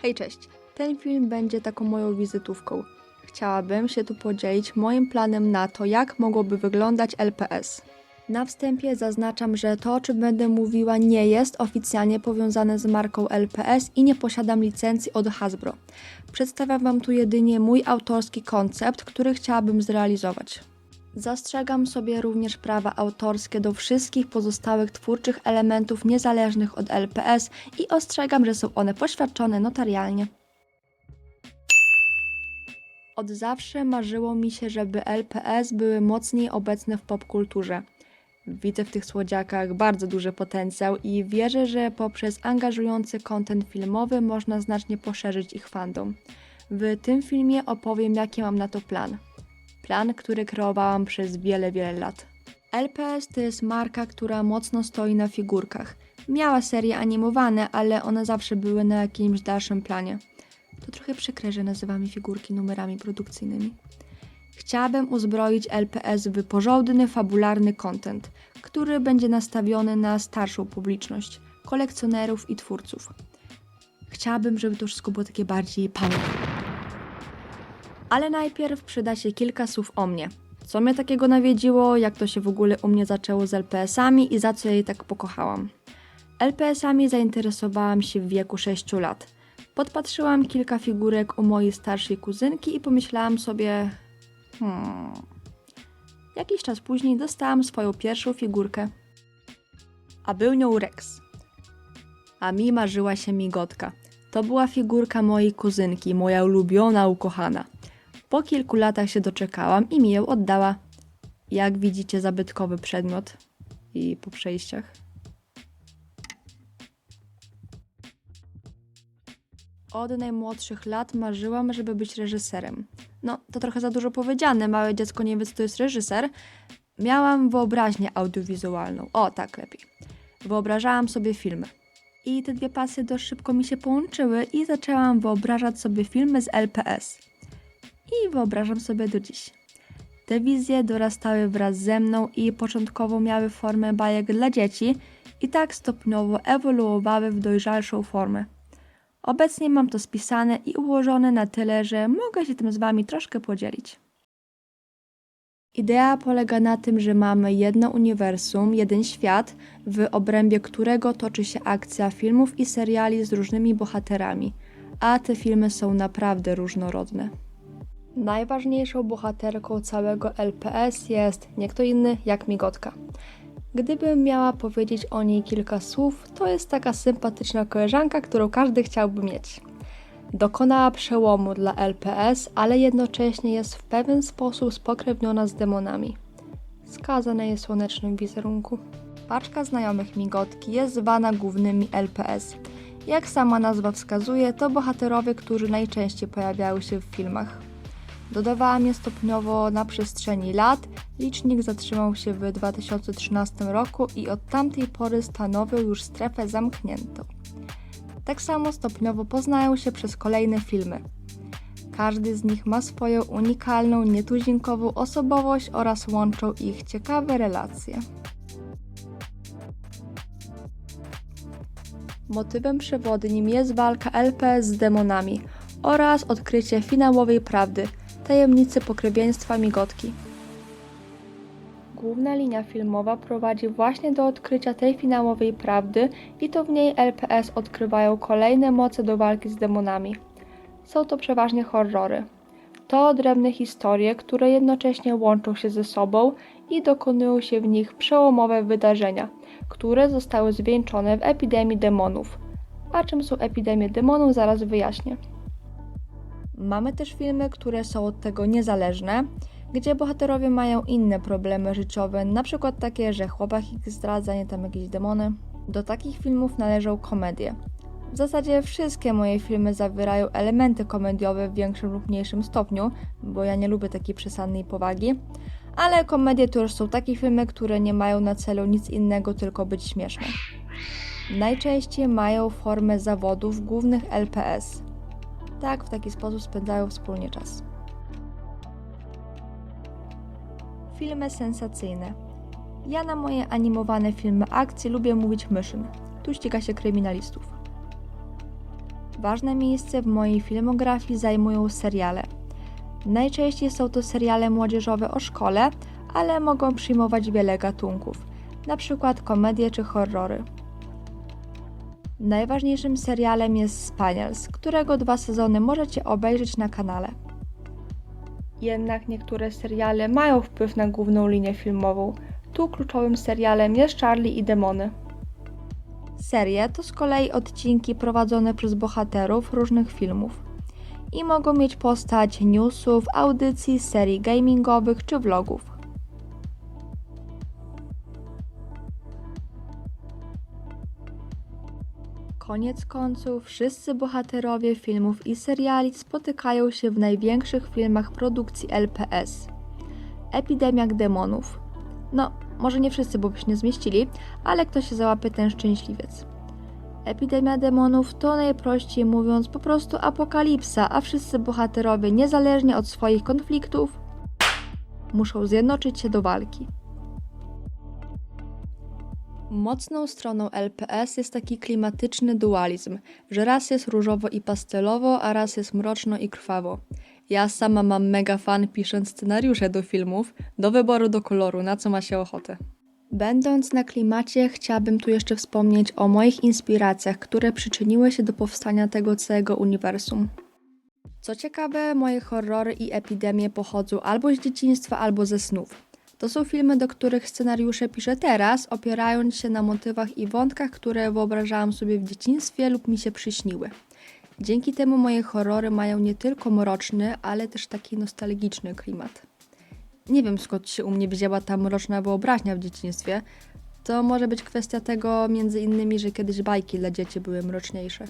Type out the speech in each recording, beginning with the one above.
Hej, cześć! Ten film będzie taką moją wizytówką. Chciałabym się tu podzielić moim planem na to, jak mogłoby wyglądać LPS. Na wstępie zaznaczam, że to, o czym będę mówiła, nie jest oficjalnie powiązane z marką LPS i nie posiadam licencji od Hasbro. Przedstawiam Wam tu jedynie mój autorski koncept, który chciałabym zrealizować. Zastrzegam sobie również prawa autorskie do wszystkich pozostałych twórczych elementów niezależnych od LPS i ostrzegam, że są one poświadczone notarialnie. Od zawsze marzyło mi się, żeby LPS były mocniej obecne w popkulturze. Widzę w tych słodziakach bardzo duży potencjał i wierzę, że poprzez angażujący content filmowy można znacznie poszerzyć ich fandom. W tym filmie opowiem, jaki mam na to plan. Plan, który kreowałam przez wiele lat. LPS to jest marka, która mocno stoi na figurkach. Miała serie animowane, ale one zawsze były na jakimś dalszym planie. To trochę przykre, że nazywamy figurki numerami produkcyjnymi. Chciałabym uzbroić LPS w porządny, fabularny content, który będzie nastawiony na starszą publiczność, kolekcjonerów i twórców. Chciałabym, żeby to wszystko było takie bardziej power. Ale najpierw przyda się kilka słów o mnie. Co mnie takiego nawiedziło, jak to się w ogóle u mnie zaczęło z LPS-ami i za co jej tak pokochałam. LPS-ami zainteresowałam się w wieku 6 lat. Podpatrzyłam kilka figurek u mojej starszej kuzynki i pomyślałam sobie... Jakiś czas później dostałam swoją pierwszą figurkę. A był nią Rex. A mi marzyła się migotka. To była figurka mojej kuzynki, moja ulubiona, ukochana. Po kilku latach się doczekałam i mi ją oddała. Jak widzicie, zabytkowy przedmiot. I po przejściach. Od najmłodszych lat marzyłam, żeby być reżyserem. No, to trochę za dużo powiedziane, małe dziecko nie wie, co to jest reżyser. Miałam wyobraźnię audiowizualną. O, tak lepiej. Wyobrażałam sobie filmy. I te dwie pasje dość szybko mi się połączyły i zaczęłam wyobrażać sobie filmy z LPS. I wyobrażam sobie do dziś. Te wizje dorastały wraz ze mną i początkowo miały formę bajek dla dzieci i tak stopniowo ewoluowały w dojrzalszą formę. Obecnie mam to spisane i ułożone na tyle, że mogę się tym z Wami troszkę podzielić. Idea polega na tym, że mamy jedno uniwersum, jeden świat, w obrębie którego toczy się akcja filmów i seriali z różnymi bohaterami, a te filmy są naprawdę różnorodne. Najważniejszą bohaterką całego LPS jest nie kto inny jak Migotka. Gdybym miała powiedzieć o niej kilka słów, to jest taka sympatyczna koleżanka, którą każdy chciałby mieć. Dokonała przełomu dla LPS, ale jednocześnie jest w pewien sposób spokrewniona z demonami. Skaza na jej słonecznym wizerunku. Paczka znajomych Migotki jest zwana głównymi LPS. Jak sama nazwa wskazuje, to bohaterowie, którzy najczęściej pojawiały się w filmach. Dodawałam je stopniowo na przestrzeni lat, licznik zatrzymał się w 2013 roku i od tamtej pory stanowią już strefę zamkniętą. Tak samo stopniowo poznają się przez kolejne filmy. Każdy z nich ma swoją unikalną, nietuzinkową osobowość oraz łączą ich ciekawe relacje. Motywem przewodnim jest walka LPS z demonami oraz odkrycie finałowej prawdy, tajemnicy pokrewieństwa Migotki. Główna linia filmowa prowadzi właśnie do odkrycia tej finałowej prawdy i to w niej LPS odkrywają kolejne moce do walki z demonami. Są to przeważnie horrory. To odrębne historie, które jednocześnie łączą się ze sobą i dokonują się w nich przełomowe wydarzenia, które zostały zwieńczone w epidemii demonów. A czym są epidemie demonów, zaraz wyjaśnię. Mamy też filmy, które są od tego niezależne, gdzie bohaterowie mają inne problemy życiowe, np. takie, że chłopak ich zdradza, nie tam jakieś demony. Do takich filmów należą komedie. W zasadzie wszystkie moje filmy zawierają elementy komediowe w większym lub mniejszym stopniu, bo ja nie lubię takiej przesadnej powagi, ale komedie to już są takie filmy, które nie mają na celu nic innego, tylko być śmieszne. Najczęściej mają formę zawodów głównych LPS. Tak, w taki sposób spędzają wspólnie czas. Filmy sensacyjne. Ja na moje animowane filmy akcji lubię mówić myszyn. Tu ściga się kryminalistów. Ważne miejsce w mojej filmografii zajmują seriale. Najczęściej są to seriale młodzieżowe o szkole, ale mogą przyjmować wiele gatunków, np. komedie czy horrory. Najważniejszym serialem jest Spaniels, którego 2 sezony możecie obejrzeć na kanale. Jednak niektóre seriale mają wpływ na główną linię filmową. Tu kluczowym serialem jest Charlie i demony. Serie to z kolei odcinki prowadzone przez bohaterów różnych filmów i mogą mieć postać newsów, audycji, serii gamingowych czy vlogów. Koniec końców, wszyscy bohaterowie filmów i seriali spotykają się w największych filmach produkcji LPS. Epidemia demonów. No, może nie wszyscy, bo by się nie zmieścili, ale kto się załapie, ten szczęśliwiec. Epidemia demonów to najprościej mówiąc po prostu apokalipsa, a wszyscy bohaterowie niezależnie od swoich konfliktów muszą zjednoczyć się do walki. Mocną stroną LPS jest taki klimatyczny dualizm, że raz jest różowo i pastelowo, a raz jest mroczno i krwawo. Ja sama mam mega fan pisząc scenariusze do filmów, do wyboru do koloru, na co ma się ochotę. Będąc na klimacie, chciałabym tu jeszcze wspomnieć o moich inspiracjach, które przyczyniły się do powstania tego całego uniwersum. Co ciekawe, moje horrory i epidemie pochodzą albo z dzieciństwa, albo ze snów. To są filmy, do których scenariusze piszę teraz, opierając się na motywach i wątkach, które wyobrażałam sobie w dzieciństwie lub mi się przyśniły. Dzięki temu moje horrory mają nie tylko mroczny, ale też taki nostalgiczny klimat. Nie wiem, skąd się u mnie wzięła ta mroczna wyobraźnia w dzieciństwie. To może być kwestia tego między innymi, że kiedyś bajki dla dzieci były mroczniejsze.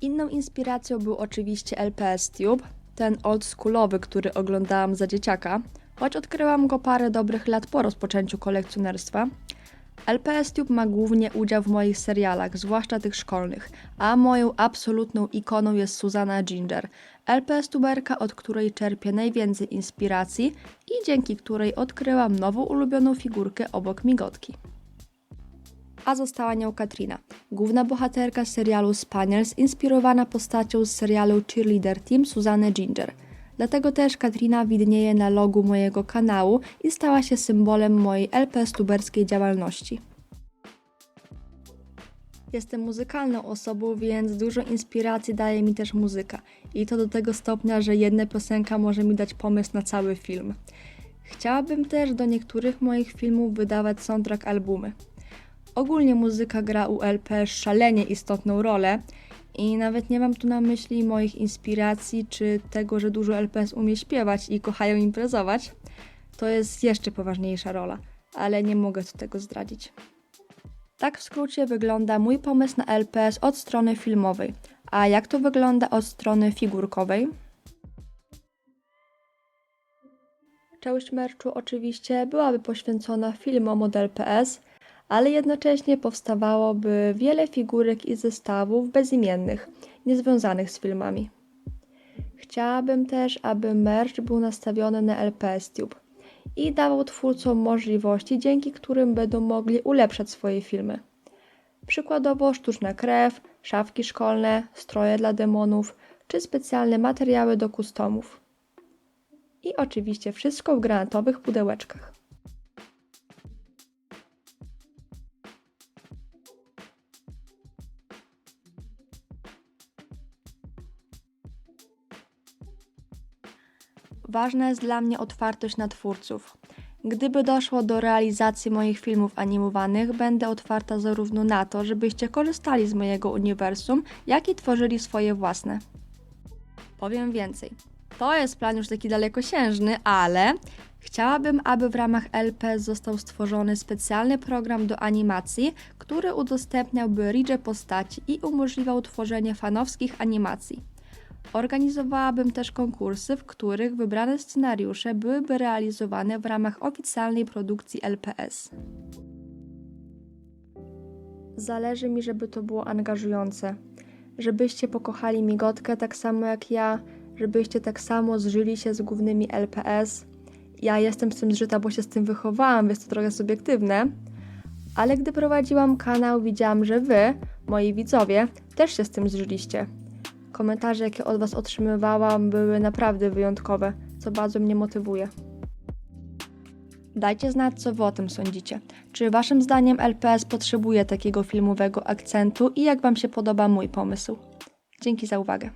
Inną inspiracją był oczywiście LPS Tube, ten oldschoolowy, który oglądałam za dzieciaka, choć odkryłam go parę dobrych lat po rozpoczęciu kolekcjonerstwa. LPS Tube ma głównie udział w moich serialach, zwłaszcza tych szkolnych, a moją absolutną ikoną jest Susanna Ginger, LPS tuberka, od której czerpię najwięcej inspiracji i dzięki której odkryłam nową ulubioną figurkę obok migotki. A została nią Katrina, główna bohaterka serialu Spaniels, inspirowana postacią z serialu Cheerleader Team Susanny Ginger. Dlatego też Katrina widnieje na logu mojego kanału i stała się symbolem mojej LPS-tuberskiej działalności. Jestem muzykalną osobą, więc dużo inspiracji daje mi też muzyka. I to do tego stopnia, że jedna piosenka może mi dać pomysł na cały film. Chciałabym też do niektórych moich filmów wydawać soundtrack albumy. Ogólnie muzyka gra u LPS szalenie istotną rolę, i nawet nie mam tu na myśli moich inspiracji, czy tego, że dużo LPS umie śpiewać i kochają imprezować. To jest jeszcze poważniejsza rola, ale nie mogę tu tego zdradzić. Tak w skrócie wygląda mój pomysł na LPS od strony filmowej. A jak to wygląda od strony figurkowej? Część merchu oczywiście byłaby poświęcona filmom od LPS, ale jednocześnie powstawałoby wiele figurek i zestawów bezimiennych, niezwiązanych z filmami. Chciałabym też, aby merch był nastawiony na LPS Tube i dawał twórcom możliwości, dzięki którym będą mogli ulepszać swoje filmy. Przykładowo sztuczna krew, szafki szkolne, stroje dla demonów, czy specjalne materiały do customów. I oczywiście wszystko w granatowych pudełeczkach. Ważna jest dla mnie otwartość na twórców. Gdyby doszło do realizacji moich filmów animowanych, będę otwarta zarówno na to, żebyście korzystali z mojego uniwersum, jak i tworzyli swoje własne. Powiem więcej. To jest plan już taki dalekosiężny, ale chciałabym, aby w ramach LPS został stworzony specjalny program do animacji, który udostępniałby ridże postaci i umożliwiał tworzenie fanowskich animacji. Organizowałabym też konkursy, w których wybrane scenariusze byłyby realizowane w ramach oficjalnej produkcji LPS. Zależy mi, żeby to było angażujące, żebyście pokochali migotkę tak samo jak ja, żebyście tak samo zżyli się z głównymi LPS. Ja jestem z tym zżyta, bo się z tym wychowałam, więc to trochę subiektywne, ale gdy prowadziłam kanał, widziałam, że wy, moi widzowie, też się z tym zżyliście. Komentarze, jakie od Was otrzymywałam, były naprawdę wyjątkowe, co bardzo mnie motywuje. Dajcie znać, co Wy o tym sądzicie. Czy Waszym zdaniem LPS potrzebuje takiego filmowego akcentu i jak Wam się podoba mój pomysł? Dzięki za uwagę.